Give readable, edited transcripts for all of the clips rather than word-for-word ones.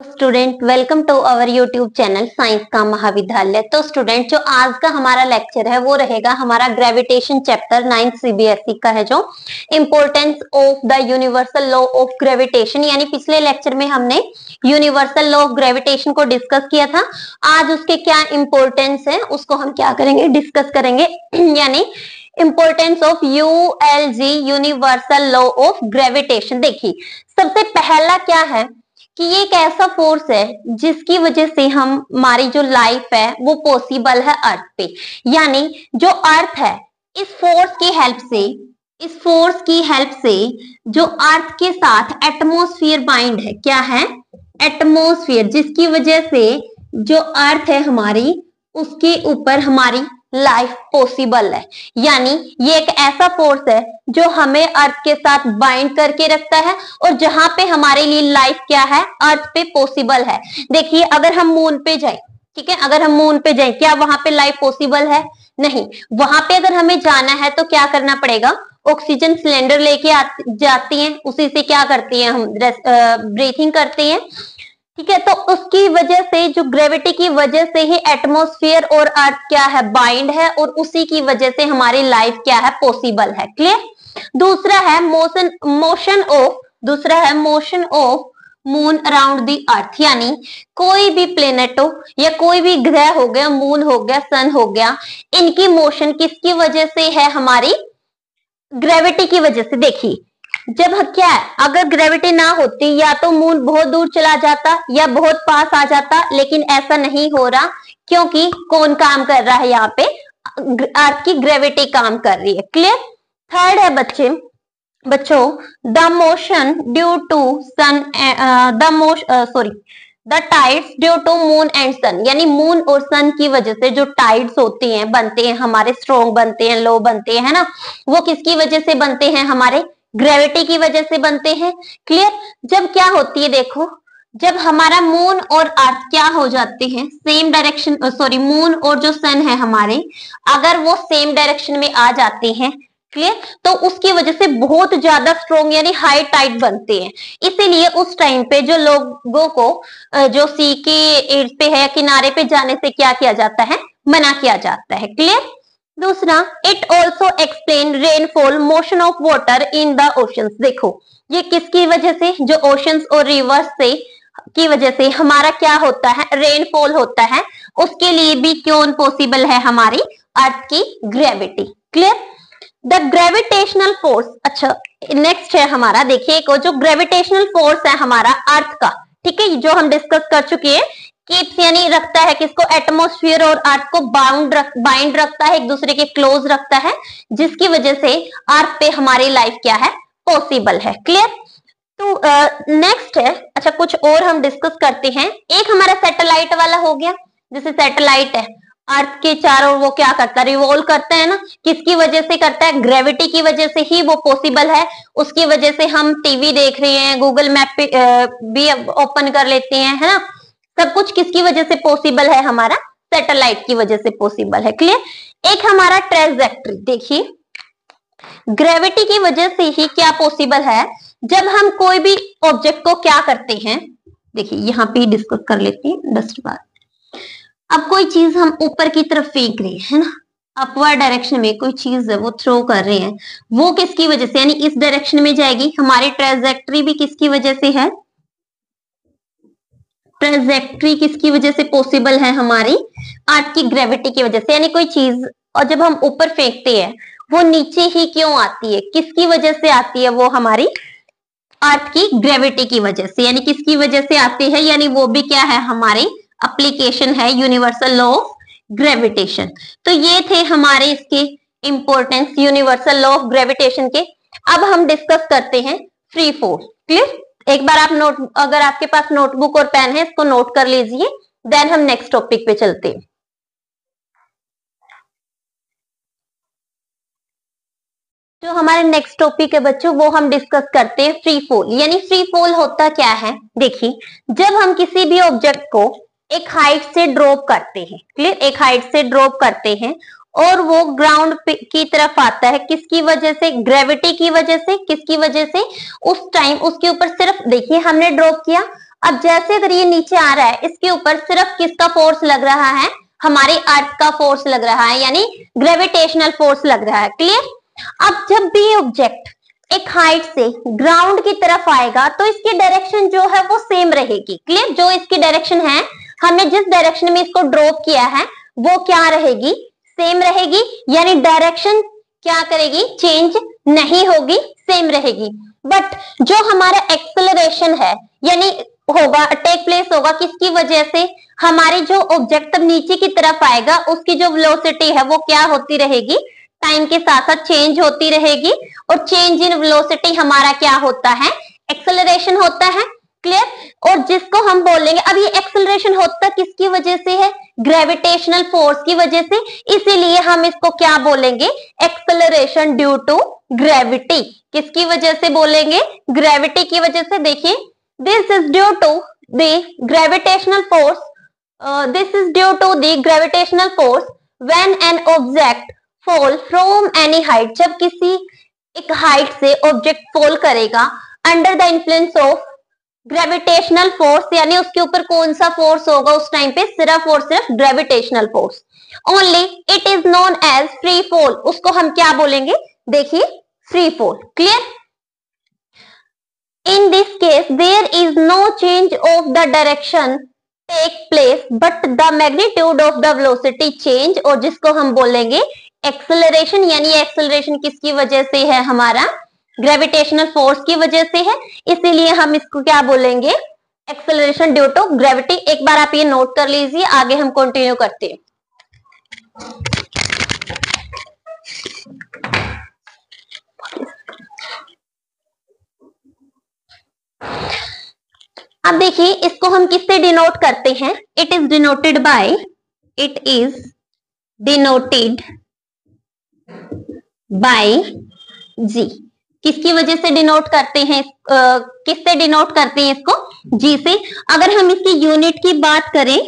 Student welcome to our YouTube channel science का महाविद्यालय। तो स्टूडेंट जो आज का हमारा लेक्चर है वो रहेगा हमारा ग्रेविटेशन चैप्टर 9 सीबीएसई का है, जो importance of the universal law of gravitation. यानी पिछले लेक्चर में हमने यूनिवर्सल लॉ ऑफ ग्रेविटेशन को डिस्कस किया था। आज उसके क्या इंपॉर्टेंस है उसको हम क्या करेंगे, डिस्कस करेंगे। यानी importance of ULG universal law of gravitation. देखिए सबसे पहला क्या है कि ये एक ऐसा फोर्स है जिसकी वजह से हमारी जो लाइफ है वो पॉसिबल है अर्थ पे। यानी जो अर्थ है इस फोर्स की हेल्प से जो अर्थ के साथ एटमॉस्फेयर बाइंड है। क्या है? एटमॉस्फेयर, जिसकी वजह से जो अर्थ है हमारी उसके ऊपर हमारी लाइफ पॉसिबल है। यानी ये एक ऐसा फोर्स है जो हमें अर्थ के साथ बाइंड करके रखता है और जहां पे हमारे लिए लाइफ क्या है, अर्थ पे पॉसिबल है। देखिए अगर हम मून पे जाएं, ठीक है, अगर हम मून पे जाएं क्या वहां पे लाइफ पॉसिबल है? नहीं। वहां पे अगर हमें जाना है तो क्या करना पड़ेगा? ऑक्सीजन सिलेंडर लेके जाती हैं, उसी से क्या करती हैं हम, ब्रीथिंग करते हैं, ठीक है। तो उसकी वजह से, जो ग्रेविटी की वजह से ही एटमॉस्फेयर और अर्थ क्या है, बाइंड है, और उसी की वजह से हमारी लाइफ क्या है, पॉसिबल है। क्लियर? दूसरा है motion of moon around the earth. यानी कोई भी प्लेनेट हो या कोई भी ग्रह हो गया, मून हो गया, सन हो गया, इनकी मोशन किसकी वजह से है? हमारी ग्रेविटी की वजह से। देखिए जब क्या है, अगर ग्रेविटी ना होती या तो मून बहुत दूर चला जाता या बहुत पास आ जाता, लेकिन ऐसा नहीं हो रहा क्योंकि कौन काम कर रहा है यहाँ पे? अर्थ की ग्रेविटी काम कर रही है। क्लियर? थर्ड है बच्चों the motion due to sun, the tides due to moon and sun. यानी मून और सन की वजह से जो टाइड्स होती हैं, बनते हैं, हमारे स्ट्रॉन्ग बनते हैं, लो बनते हैं, है ना, वो किसकी वजह से बनते हैं? हमारे ग्रेविटी की वजह से बनते हैं। क्लियर? जब क्या होती है, देखो जब हमारा मून और अर्थ क्या हो जाते हैं, सेम डायरेक्शन, मून और जो सन है हमारे, अगर वो सेम डायरेक्शन में आ जाते हैं, क्लियर, तो उसकी वजह से बहुत ज्यादा स्ट्रॉन्ग यानी हाई टाइड बनते हैं। इसीलिए उस टाइम पे जो लोगों को जो सी के एड्स पे है, किनारे पे जाने से क्या किया जाता है? मना किया जाता है। क्लियर? दूसरा, it also explain rainfall motion of water in the oceans. देखो ये किसकी वजह से? जो ओशंस और रिवर्स से की वजह से हमारा क्या होता है? रेनफॉल होता है। उसके लिए भी क्यों पॉसिबल है? हमारी अर्थ की gravity. Clear? The gravitational force. अच्छा नेक्स्ट है हमारा, देखिए जो ग्रेविटेशनल फोर्स है हमारा अर्थ का, ठीक है, जो हम डिस्कस कर चुके हैं, कीप्स यानी रखता है किसको? एटमॉस्फेयर और अर्थ को बाइंड रखता है, एक दूसरे के क्लोज रखता है, जिसकी वजह से अर्थ पे हमारी लाइफ क्या है? पॉसिबल है। क्लियर? तो नेक्स्ट है, अच्छा कुछ और हम डिस्कस करते हैं। एक हमारा सैटेलाइट वाला हो गया, जैसे सैटेलाइट है अर्थ के चारों वो क्या करता है? रिवॉल्व करता है ना। किसकी वजह से करता है? ग्रेविटी की वजह से ही वो पॉसिबल है। उसकी वजह से हम टीवी देख रहे हैं, गूगल मैप पे भी ओपन कर लेते हैं, है ना। सब कुछ किसकी वजह से पॉसिबल है? हमारा सैटेलाइट की वजह से पॉसिबल है। क्लियर? एक हमारा ट्रेजेक्ट्री, देखिए ग्रेविटी की वजह से ही क्या पॉसिबल है? जब हम कोई भी ऑब्जेक्ट को क्या करते हैं, देखिए यहाँ पे डिस्कस कर लेते हैं डस्ट बार। अब कोई चीज हम ऊपर की तरफ फेंक रहे हैं, है ना, अपवर्ड डायरेक्शन में कोई चीज है वो थ्रो कर रहे हैं, वो किसकी वजह से? यानी इस डायरेक्शन में जाएगी। हमारी ट्रेजेक्ट्री भी किसकी वजह से है? ट्रेजेक्ट्री किसकी वजह से पॉसिबल है? हमारी अर्थ की ग्रेविटी की वजह से। यानी कोई चीज और जब हम ऊपर फेंकते हैं वो नीचे ही क्यों आती है? किसकी वजह से आती है? वो हमारी अर्थ की ग्रेविटी की वजह से। यानी किसकी वजह से आती है? यानी वो भी क्या है? हमारी एप्लीकेशन है यूनिवर्सल लॉ ऑफ ग्रेविटेशन। तो ये थे हमारे इसके importance universal law of gravitation के। अब हम डिस्कस करते हैं फ्री फॉल। क्लियर? एक बार आप अगर आपके पास नोटबुक और पेन है इसको नोट कर लीजिए, देन हम नेक्स्ट टॉपिक पे चलते हैं। जो हमारे नेक्स्ट टॉपिक है बच्चों वो हम डिस्कस करते हैं फ्री फॉल। यानी फ्री फॉल होता क्या है? देखिए जब हम किसी भी ऑब्जेक्ट को एक हाइट से ड्रॉप करते हैं, क्लियर, एक हाइट से ड्रॉप करते हैं और वो ग्राउंड की तरफ आता है, किसकी वजह से? ग्रेविटी की वजह से। किसकी वजह से? उस टाइम उसके ऊपर सिर्फ देखिए हमने ड्रॉप किया, अब जैसे अगर ये नीचे आ रहा है, इसके ऊपर सिर्फ किसका फोर्स लग रहा है, हमारी अर्थ का फोर्स लग रहा है, यानी ग्रेविटेशनल फोर्स लग रहा है। क्लियर। अब जब भी ऑब्जेक्ट एक हाइट से ग्राउंड की तरफ आएगा तो इसकी डायरेक्शन जो है वो सेम रहेगी। क्लियर। जो इसकी डायरेक्शन है, हमने जिस डायरेक्शन में इसको ड्रॉप किया है वो क्या रहेगी, सेम रहेगी, यानी डायरेक्शन क्या करेगी, चेंज नहीं होगी, सेम रहेगी। बट जो हमारा एक्सेलरेशन है, यानी होगा, टेक प्लेस होगा किसकी वजह से, हमारी जो ऑब्जेक्ट नीचे की तरफ आएगा उसकी जो वेलोसिटी है वो क्या होती रहेगी, टाइम के साथ साथ चेंज होती रहेगी। और चेंज इन वेलोसिटी हमारा क्या होता है, एक्सेलरेशन होता है। क्लियर। और जिसको हम बोलेंगे, अब ये एक्सेलरेशन होता किसकी वजह से है, ग्रेविटेशनल फोर्स की वजह से, इसीलिए हम इसको क्या बोलेंगे, एक्सेलरेशन ड्यू टू ग्रेविटी। किसकी वजह से बोलेंगे, ग्रेविटी की वजह से। देखिए, this is due to the gravitational force, this is due to the gravitational force when an object fall from any height. जब किसी एक हाइट से ऑब्जेक्ट फॉल करेगा under the influence of gravitational force, यानी उसके ऊपर कौन सा फोर्स होगा उस टाइम पे, सिर्फ और सिर्फ gravitational force only, it is known as free fall. उसको हम क्या बोलेंगे, देखिए, free fall. Clear. In this case there is no change of the direction take place but the magnitude of the velocity change, और जिसको हम बोलेंगे acceleration, यानी एक्सेलरेशन किसकी वजह से है, हमारा ग्रेविटेशनल फोर्स की वजह से है, इसीलिए हम इसको क्या बोलेंगे, एक्सेलरेशन ड्यू टू ग्रेविटी। एक बार आप ये नोट कर लीजिए, आगे हम कंटिन्यू करते हैं। अब देखिए, इसको हम किससे डिनोट करते हैं, it is denoted by, it is denoted by G. किसकी वजह से डिनोट करते हैं, किससे डिनोट करते हैं इसको, जी से। अगर हम इसकी यूनिट की बात करें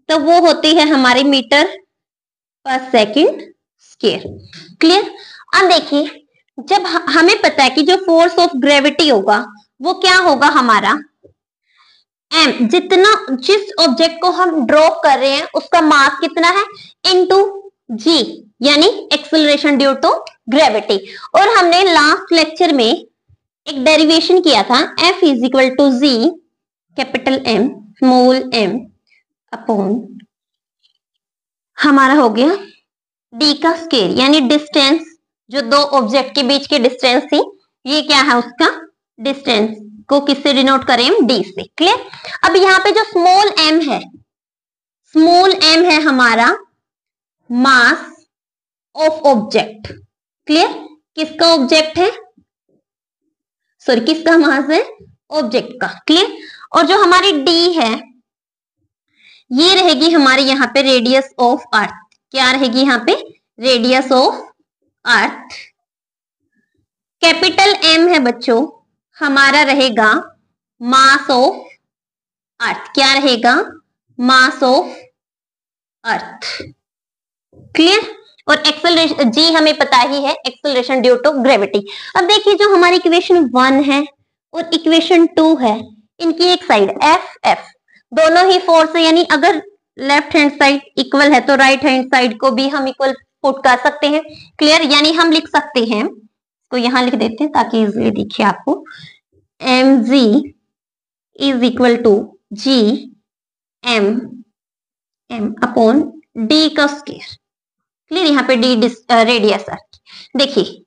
तो वो होती है हमारी मीटर पर सेकंड स्क्वायर। क्लियर। अब देखिए, जब हमें पता है कि जो फोर्स ऑफ ग्रेविटी होगा वो क्या होगा हमारा, एम, जितना जिस ऑब्जेक्ट को हम ड्रॉप कर रहे हैं उसका मास कितना है, इनटू जी, यानी एक्सेलरेशन ड्यू टू ग्रेविटी। और हमने लास्ट लेक्चर में एक डेरिवेशन किया था, F is equal to G capital M small m upon हमारा हो गया d का स्केल, यानी डिस्टेंस, जो दो ऑब्जेक्ट के बीच की डिस्टेंस थी, ये क्या है उसका डिस्टेंस, को किससे डिनोट करें, d से। क्लियर। अब यहाँ पे जो स्मॉल m है, स्मॉल m है हमारा मास ऑफ ऑब्जेक्ट। क्लियर। किसका ऑब्जेक्ट है, सॉरी किसका मास है, ऑब्जेक्ट का। क्लियर। और जो हमारी d है ये रहेगी हमारी यहाँ पे रेडियस ऑफ अर्थ। क्या रहेगी यहाँ पे, radius of earth. Capital M है बच्चों, हमारा रहेगा मास ऑफ अर्थ। क्या रहेगा, मास ऑफ अर्थ। क्लियर। और एक्सेलरेशन जी हमें पता ही है, एक्सेलरेशन ड्यू टू ग्रेविटी। अब देखिए, जो हमारी इक्वेशन 1 है और इक्वेशन 2 है, इनकी एक साइड F दोनों ही फोर्स है, यानी अगर लेफ्ट हैंड साइड इक्वल है तो राइट हैंड साइड को भी हम इक्वल पुट कर सकते हैं। क्लियर। यानी हम लिख सकते हैं, तो यहां लिख देते हैं ताकि इजीली दिखे आपको, mg is equal to G m upon d का स्क्वायर। क्लियर। यहाँ पे d रेडियस है। देखिए,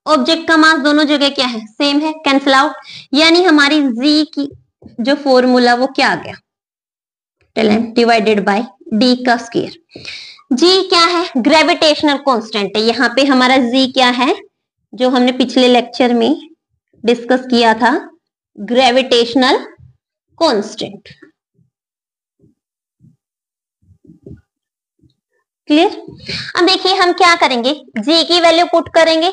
ऑब्जेक्ट का मास दोनों जगह क्या है, सेम है, कैंसिल आउट, यानी हमारी z की जो फॉर्मूला वो क्या आ गया, डिवाइडेड बाय d का स्क्वायर। g क्या है, ग्रेविटेशनल कांस्टेंट है। यहाँ पे हमारा g क्या है, जो हमने पिछले लेक्चर में डिस्कस किया था, ग्रेविटेशनल कांस्टेंट। क्लियर। अब देखिए, हम क्या करेंगे, g की वैल्यू पुट करेंगे,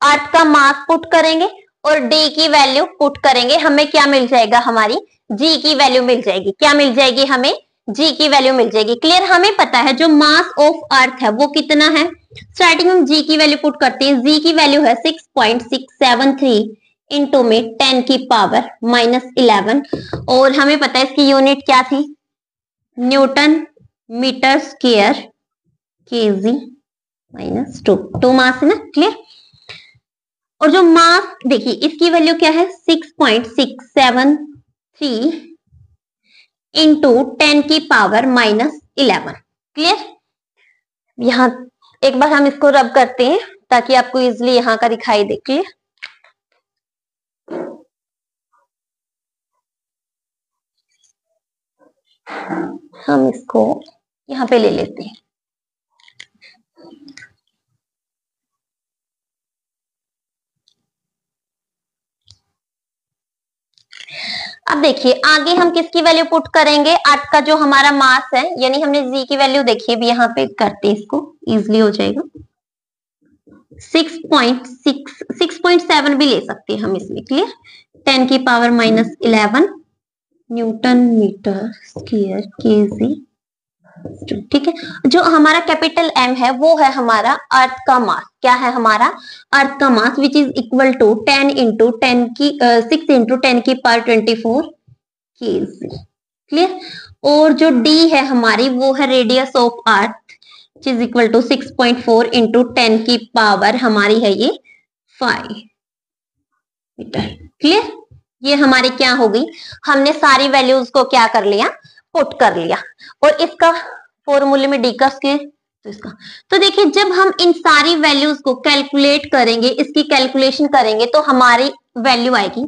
अर्थ का मास पुट करेंगे और d की वैल्यू पुट करेंगे, हमें क्या मिल जाएगा, हमारी g की वैल्यू मिल जाएगी। क्या मिल जाएगी, हमें g की वैल्यू मिल जाएगी। क्लियर। हमें पता है जो मास ऑफ अर्थ है वो कितना है, स्टार्टिंग में g की वैल्यू पुट करते हैं, g की वैल्यू है 6.673 इंटू में 10 की पावर -11, और हमें पता है इसकी यूनिट क्या थी, न्यूटन मीटर स्क्वायर केजी -2, 2 मास है ना, क्लियर। और जो मास देखिए इसकी वैल्यू क्या है 6.673 इंटू 10 की पावर -11, क्लियर। यहां एक बार हम इसको रब करते हैं ताकि आपको इजिली यहां का दिखाई दे, क्लियर। हम इसको यहां पे ले लेते हैं। अब देखिए आगे हम किसकी वैल्यू पुट करेंगे, अर्थ का जो हमारा मास है, यानी हमने जी की वैल्यू देखी भी यहाँ पे करते हैं, इसको इजिली हो जाएगा। 6.7 भी ले सकते हैं हम इसमें, क्लियर। 10 की power -11 newton metre square kg, ठीक है। जो हमारा कैपिटल एम है वो है हमारा अर्थ का मास, क्या है हमारा अर्थ का mass, which is equal to 10 into 10 की 6 इंटू 10 की पावर 24 केजी, क्लियर। और जो डी है हमारी वो है radius of earth, which is equal to 6.4 into 10 की पावर हमारी है ये 5 मीटर, क्लियर। ये हमारी क्या हो गई, हमने सारी वैल्यूज को क्या कर लिया, पुट कर लिया। और इसका फॉर्मूले में डी का स्क्वायर, तो इसका, तो देखिए जब हम इन सारी वैल्यूज को कैलकुलेट करेंगे, इसकी कैलकुलेशन करेंगे तो हमारी वैल्यू आएगी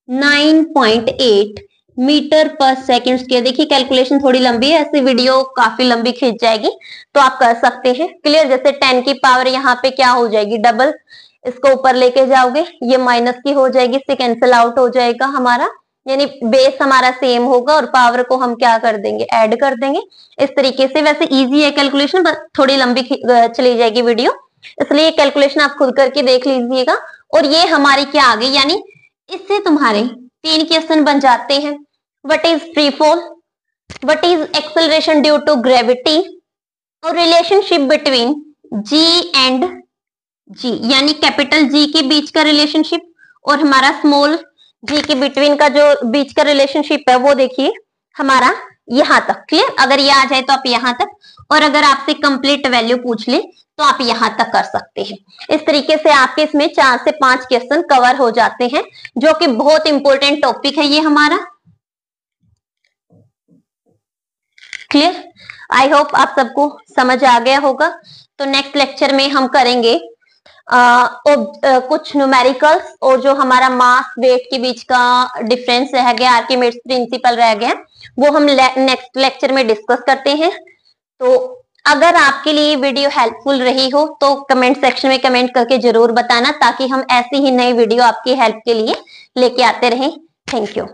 9.8 मीटर पर सेकंड स्क्वायर। देखिए कैलकुलेशन थोड़ी लंबी है, ऐसी वीडियो काफी लंबी खींच जाएगी, तो आप कर सकते हैं, क्लियर। जैसे 10 की पावर यहाँ पे क्या हो जाएगी, डबल, इसको ऊपर लेके जाओगे ये माइनस की हो जाएगी, इससे कैंसिल आउट हो जाएगा हमारा, यानी बेस हमारा सेम होगा और पावर को हम क्या कर देंगे, ऐड कर देंगे इस तरीके से। वैसे इजी है कैलकुलेशन, बस थोड़ी लंबी चली जाएगी वीडियो, इसलिए कैलकुलेशन आप खुद करके देख लीजिएगा। और ये हमारी क्या आ गई, यानी इससे तुम्हारे 3 क्वेश्चन बन जाते हैं। What is free fall, what is acceleration due to gravity, और relationship between G and G, यानी कैपिटल जी के बीच का रिलेशनशिप और हमारा स्मॉल जी के बिटवीन का जो बीच का रिलेशनशिप है वो देखिए हमारा यहां तक, क्लियर। अगर ये आ जाए तो आप यहां तक, और अगर आपसे कंप्लीट वैल्यू पूछ ले तो आप यहां तक कर सकते हैं। इस तरीके से आपके इसमें 4 से 5 क्वेश्चन कवर हो जाते हैं, जो कि बहुत इंपॉर्टेंट टॉपिक है ये हमारा, क्लियर। आई होप आप सबको समझ आ गया होगा। तो नेक्स्ट लेक्चर में हम करेंगे कुछ न्यूमेरिकल्स, और जो हमारा मास वेट के बीच का डिफरेंस रह गया, आर्किमिड्स प्रिंसिपल रह गया, वो हम नेक्स्ट लेक्चर में डिस्कस करते हैं। तो अगर आपके लिए वीडियो हेल्पफुल रही हो तो कमेंट सेक्शन में कमेंट करके जरूर बताना, ताकि हम ऐसी ही नई वीडियो आपकी हेल्प के लिए लेके आते रहें। Thank you.